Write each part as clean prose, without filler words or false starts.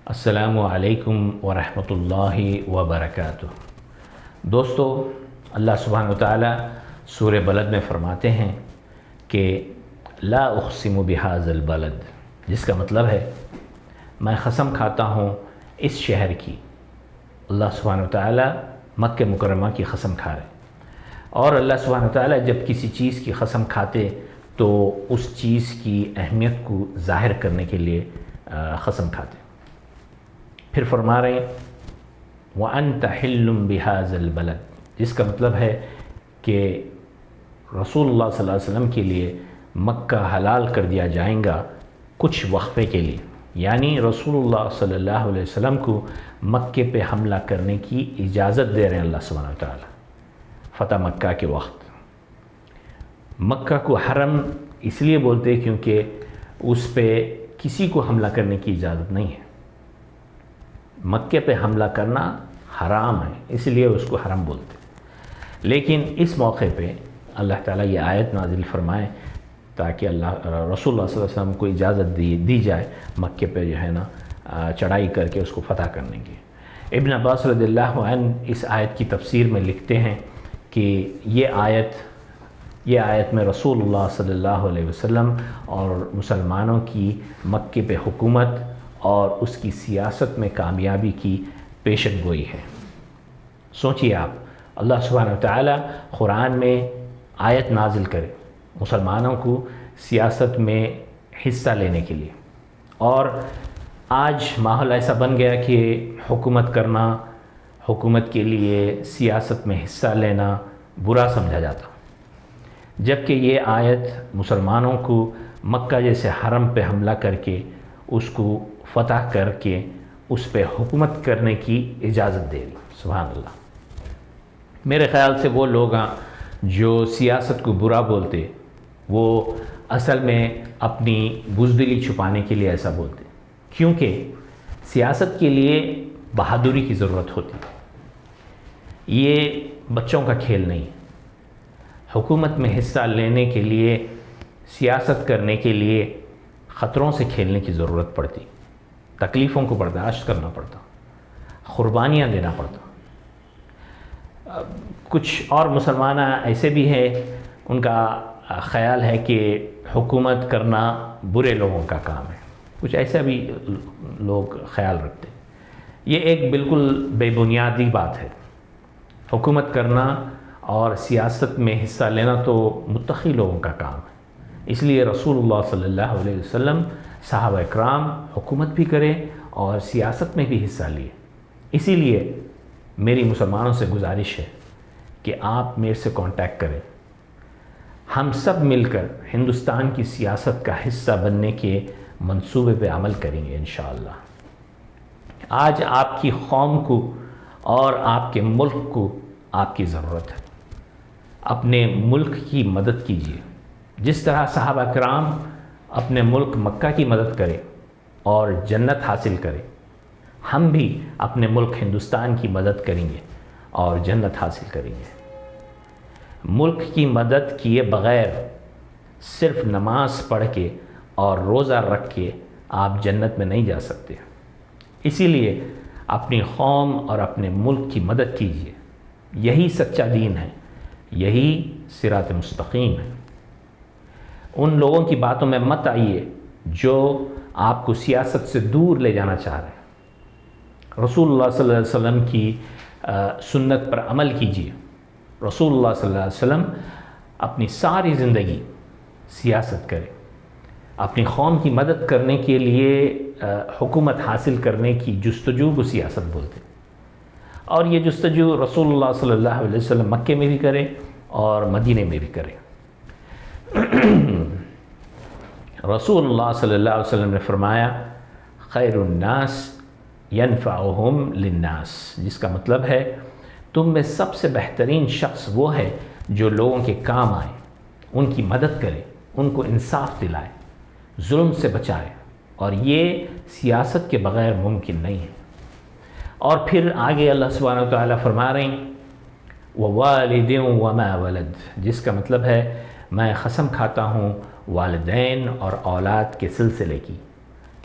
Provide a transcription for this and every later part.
السلام علیکم ورحمۃ اللہ وبرکاتہ۔ دوستو، اللہ سبحانہ وتعالی سورہ بلد میں فرماتے ہیں کہ لا اقسم بہذا البلد، جس کا مطلب ہے میں قسم کھاتا ہوں اس شہر کی۔ اللہ سبحانہ وتعالی مکہ مکرمہ کی قسم کھا رہے، اور اللہ سبحانہ وتعالی جب کسی چیز کی قسم کھاتے تو اس چیز کی اہمیت کو ظاہر کرنے کے لیے قسم کھاتے۔ پھر فرما رہے ہیں وَأَنْتَ حِلٌّ بِهَذَا الْبَلَدِ، جس کا مطلب ہے کہ رسول اللہ صلی اللہ علیہ وسلم کے لیے مکہ حلال کر دیا جائیں گا کچھ وقفے کے لیے، یعنی رسول اللہ صلی اللہ علیہ وسلم کو مکے پہ حملہ کرنے کی اجازت دے رہے ہیں اللہ سبحانہ وتعالی فتح مکہ کے وقت۔ مکہ کو حرم اس لیے بولتے کیونکہ اس پہ کسی کو حملہ کرنے کی اجازت نہیں ہے۔ مکے پہ حملہ کرنا حرام ہے، اس لیے اس کو حرم بولتے۔ لیکن اس موقع پہ اللہ تعالیٰ یہ آیت نازل فرمائے تاکہ رسول اللہ صلی اللہ علیہ وسلم کو اجازت دی جائے مکے پہ جو ہے نا چڑھائی کر کے اس کو فتح کرنے کی۔ ابن عباس رضی اللہ عنہ اس آیت کی تفسیر میں لکھتے ہیں کہ یہ آیت میں رسول اللہ صلی اللہ علیہ وسلم اور مسلمانوں کی مکے پہ حکومت اور اس کی سیاست میں کامیابی کی پیشن گوئی ہے۔ سوچئے آپ، اللہ سبحانہ وتعالی قرآن میں آیت نازل کرے مسلمانوں کو سیاست میں حصہ لینے کے لیے، اور آج ماحول ایسا بن گیا کہ حکومت کرنا، حکومت کے لیے سیاست میں حصہ لینا برا سمجھا جاتا، جبکہ یہ آیت مسلمانوں کو مکہ جیسے حرم پہ حملہ کر کے اس کو فتح کر کے اس پہ حکومت کرنے کی اجازت دے دی۔ سبحان اللہ۔ میرے خیال سے وہ لوگ جو سیاست کو برا بولتے وہ اصل میں اپنی بزدلی چھپانے کے لیے ایسا بولتے، کیونکہ سیاست کے لیے بہادری کی ضرورت ہوتی ہے، یہ بچوں کا کھیل نہیں۔ حکومت میں حصہ لینے کے لیے، سیاست کرنے کے لیے خطروں سے کھیلنے کی ضرورت پڑتی، تکلیفوں کو برداشت کرنا پڑتا، قربانیاں دینا پڑتا۔ کچھ اور مسلمان ایسے بھی ہیں، ان کا خیال ہے کہ حکومت کرنا برے لوگوں کا کام ہے، کچھ ایسا بھی لوگ خیال رکھتے۔ یہ ایک بالکل بے بنیادی بات ہے۔ حکومت کرنا اور سیاست میں حصہ لینا تو متقی لوگوں کا کام ہے، اس لیے رسول اللہ صلی اللہ علیہ وسلم، صحابہ اکرام حکومت بھی کرے اور سیاست میں بھی حصہ لیے۔ اسی لیے میری مسلمانوں سے گزارش ہے کہ آپ میرے سے کانٹیکٹ کریں، ہم سب مل کر ہندوستان کی سیاست کا حصہ بننے کے منصوبے پہ عمل کریں گے انشاءاللہ۔ آج آپ کی قوم کو اور آپ کے ملک کو آپ کی ضرورت ہے۔ اپنے ملک کی مدد کیجیے، جس طرح صحابہ کرام اپنے ملک مکہ کی مدد کرے اور جنت حاصل کرے، ہم بھی اپنے ملک ہندوستان کی مدد کریں گے اور جنت حاصل کریں گے۔ ملک کی مدد کیے بغیر صرف نماز پڑھ کے اور روزہ رکھ کے آپ جنت میں نہیں جا سکتے، اسی لیے اپنی قوم اور اپنے ملک کی مدد کیجیے۔ یہی سچا دین ہے، یہی صراط مستقیم ہے۔ ان لوگوں کی باتوں میں مت آئیے جو آپ کو سیاست سے دور لے جانا چاہ رہے ہیں۔ رسول اللہ صلی اللہ علیہ وسلم کی سنت پر عمل کیجیے۔ رسول اللہ صلی اللہ علیہ وسلم اپنی ساری زندگی سیاست کرے، اپنی قوم کی مدد کرنے کے لیے حکومت حاصل کرنے کی جستجو کو سیاست بولتے، اور یہ جستجو رسول اللہ صلی اللہ علیہ وسلم مکے میں بھی کرے اور مدینے میں بھی کرے۔ رسول اللہ صلی اللہ علیہ وسلم نے فرمایا خیر الناس ینفعہم للناس، جس کا مطلب ہے تم میں سب سے بہترین شخص وہ ہے جو لوگوں کے کام آئے، ان کی مدد کرے، ان کو انصاف دلائے، ظلم سے بچائے، اور یہ سیاست کے بغیر ممکن نہیں ہے۔ اور پھر آگے اللہ سبحانہ وتعالی فرما رہے ہیں وَوَالِدٍ وَمَا وَلَدٍ، جس کا مطلب ہے میں قسم کھاتا ہوں والدین اور اولاد کے سلسلے کی،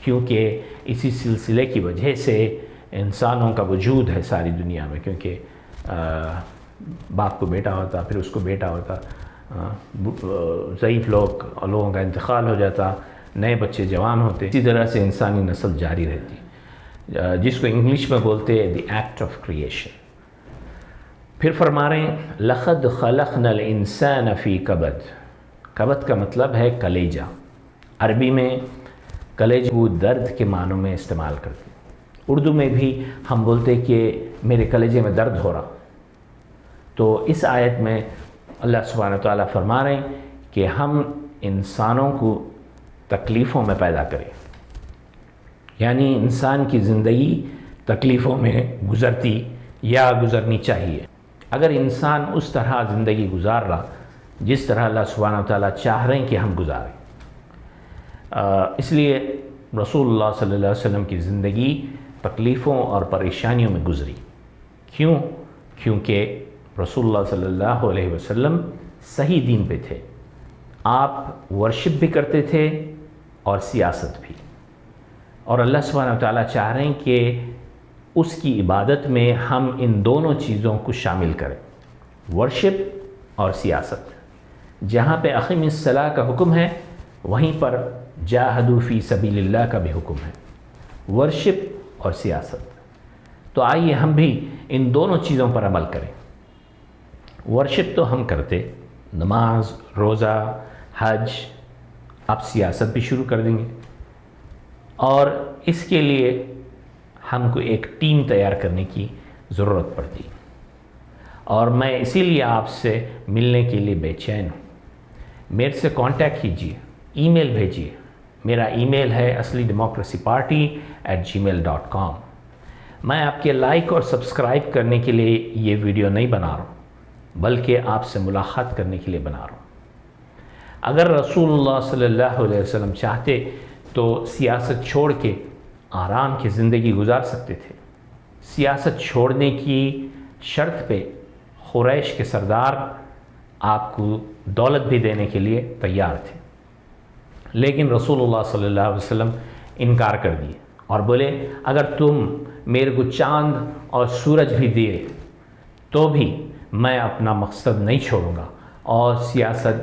کیونکہ اسی سلسلے کی وجہ سے انسانوں کا وجود ہے ساری دنیا میں، کیونکہ باپ کو بیٹا ہوتا، پھر اس کو بیٹا ہوتا، ضعیف لوگوں کا انتقال ہو جاتا، نئے بچے جوان ہوتے، اسی طرح سے انسانی نسل جاری رہتی، جس کو انگلش میں بولتے ہیں دی ایکٹ آف کریشن۔ پھر فرما رہے ہیں لَقَدْ خَلَقْنَا الْإِنسَانَ فِي كَبَدٍ۔ کبد کا مطلب ہے کلیجہ، عربی میں کلیجہ کو درد کے معنوں میں استعمال کرتے ہیں، اردو میں بھی ہم بولتے کہ میرے کلیجے میں درد ہو رہا۔ تو اس آیت میں اللہ سبحانہ وتعالیٰ فرما رہے ہیں کہ ہم انسانوں کو تکلیفوں میں پیدا کریں، یعنی انسان کی زندگی تکلیفوں میں گزرتی یا گزرنی چاہیے۔ اگر انسان اس طرح زندگی گزار رہا جس طرح اللہ سبحانہ وتعالیٰ چاہ رہے ہیں کہ ہم گزاریں، اس لیے رسول اللہ صلی اللہ علیہ وسلم کی زندگی تکلیفوں اور پریشانیوں میں گزری۔ کیوں؟ کیونکہ رسول اللہ صلی اللہ علیہ وسلم صحیح دین پہ تھے، آپ ورشپ بھی کرتے تھے اور سیاست بھی، اور اللہ سبحانہ وتعالیٰ چاہ رہے ہیں کہ اس کی عبادت میں ہم ان دونوں چیزوں کو شامل کریں، ورشپ اور سیاست۔ جہاں پہ اقیم الصلاۃ کا حکم ہے وہیں پر جاہدوا فی سبیل اللہ کا بھی حکم ہے، ورشپ اور سیاست۔ تو آئیے ہم بھی ان دونوں چیزوں پر عمل کریں۔ ورشپ تو ہم کرتے، نماز، روزہ، حج، اب سیاست بھی شروع کر دیں گے، اور اس کے لیے ہم کو ایک ٹیم تیار کرنے کی ضرورت پڑتی، اور میں اسی لیے آپ سے ملنے کے لیے بے چین ہوں۔ میرے سے کانٹیکٹ کیجیے، ای میل بھیجیے، میرا ای میل ہے asli-democracyparty@gmail.com۔ میں آپ کے لائک اور سبسکرائب کرنے کے لیے یہ ویڈیو نہیں بنا رہا ہوں، بلکہ آپ سے ملاقات کرنے کے لیے بنا رہا ہوں۔ اگر رسول اللہ صلی اللہ علیہ وسلم چاہتے تو سیاست چھوڑ کے آرام کی زندگی گزار سکتے تھے۔ سیاست چھوڑنے کی شرط پہ قریش کے سردار آپ کو دولت بھی دینے کے لیے تیار تھے، لیکن رسول اللہ صلی اللہ علیہ وسلم انکار کر دیے اور بولے اگر تم میرے کو چاند اور سورج بھی دیے تو بھی میں اپنا مقصد نہیں چھوڑوں گا اور سیاست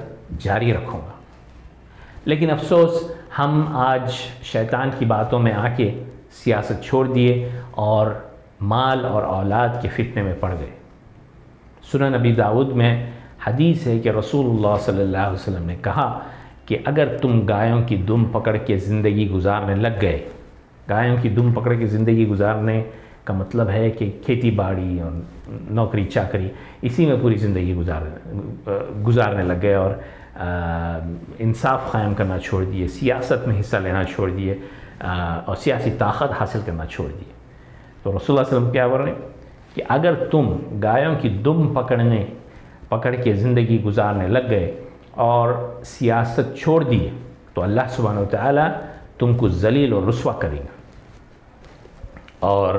جاری رکھوں گا۔ لیکن افسوس ہم آج شیطان کی باتوں میں آ کے سیاست چھوڑ دیے اور مال اور اولاد کے فتنے میں پڑ گئے۔ سنن ابی داؤد میں حدیث ہے کہ رسول اللہ صلی اللہ علیہ وسلم نے کہا کہ اگر تم گایوں کی دم پکڑ کے زندگی گزارنے لگ گئے، گایوں کی دم پکڑ کے زندگی گزارنے کا مطلب ہے کہ کھیتی باڑی اور نوکری چاکری اسی میں پوری زندگی گزارنے لگ گئے اور انصاف قائم کرنا چھوڑ دیے، سیاست میں حصہ لینا چھوڑ دیے اور سیاسی طاقت حاصل کرنا چھوڑ دیے، تو رسول اللہ صلی اللہ علیہ وسلم کیا بول رہے ہیں کہ اگر تم گایوں کی دم پکڑ کے زندگی گزارنے لگ گئے اور سیاست چھوڑ دیے تو اللہ سبحانہ وتعالیٰ تم کو ذلیل اور رسوا کرے گا۔ اور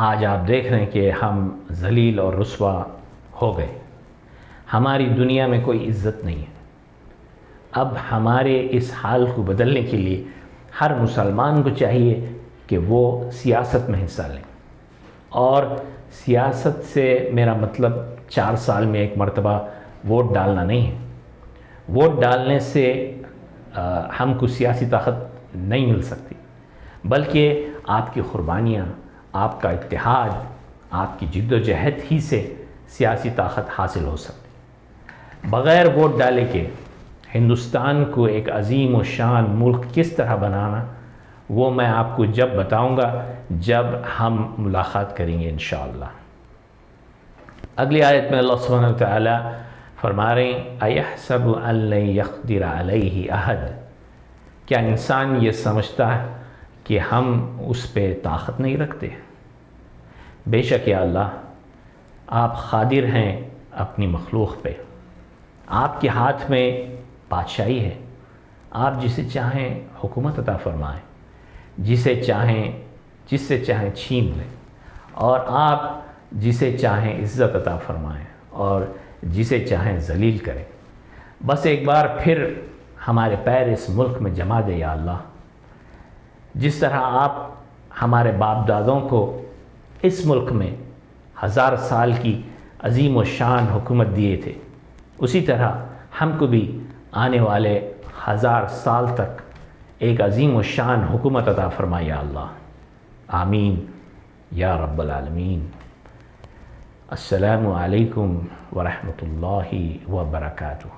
آج آپ دیکھ رہے ہیں کہ ہم ذلیل اور رسوا ہو گئے، ہماری دنیا میں کوئی عزت نہیں ہے۔ اب ہمارے اس حال کو بدلنے کے لیے ہر مسلمان کو چاہیے کہ وہ سیاست میں حصہ لیں، اور سیاست سے میرا مطلب 4 سال میں ایک مرتبہ ووٹ ڈالنا نہیں ہے۔ ووٹ ڈالنے سے ہم کو سیاسی طاقت نہیں مل سکتی، بلکہ آپ کی قربانیاں، آپ کا اتحاد، آپ کی جد و جہد ہی سے سیاسی طاقت حاصل ہو سکتی۔ بغیر ووٹ ڈالے کے ہندوستان کو ایک عظیم و شان ملک کس طرح بنانا، وہ میں آپ کو جب بتاؤں گا جب ہم ملاقات کریں گے انشاءاللہ۔ اگلی آیت میں اللہ سبحانہ وتعالی فرما رہے ہیں اَيَحْسَبُ أَن لَّن يَقْدِرَ عَلَيْهِ أَحَدٌ، کیا انسان یہ سمجھتا ہے کہ ہم اس پہ طاقت نہیں رکھتے؟ بے شک یا اللہ آپ قادر ہیں اپنی مخلوق پہ، آپ کے ہاتھ میں بادشاہی ہے، آپ جسے چاہیں حکومت عطا فرمائیں، جس سے چاہیں چھین لیں، اور آپ جسے چاہیں عزت عطا فرمائیں اور جسے چاہیں ذلیل کریں۔ بس ایک بار پھر ہمارے پیر اس ملک میں جما دے یا اللہ، جس طرح آپ ہمارے باپ دادوں کو اس ملک میں 1000 سال کی عظیم و شان حکومت دیے تھے، اسی طرح ہم کو بھی آنے والے 1000 سال تک ایک عظیم و شان حکومت عطا فرمائے یا اللہ، آمین یا رب العالمین۔ السلام علیکم ورحمۃ اللہ وبرکاتہ۔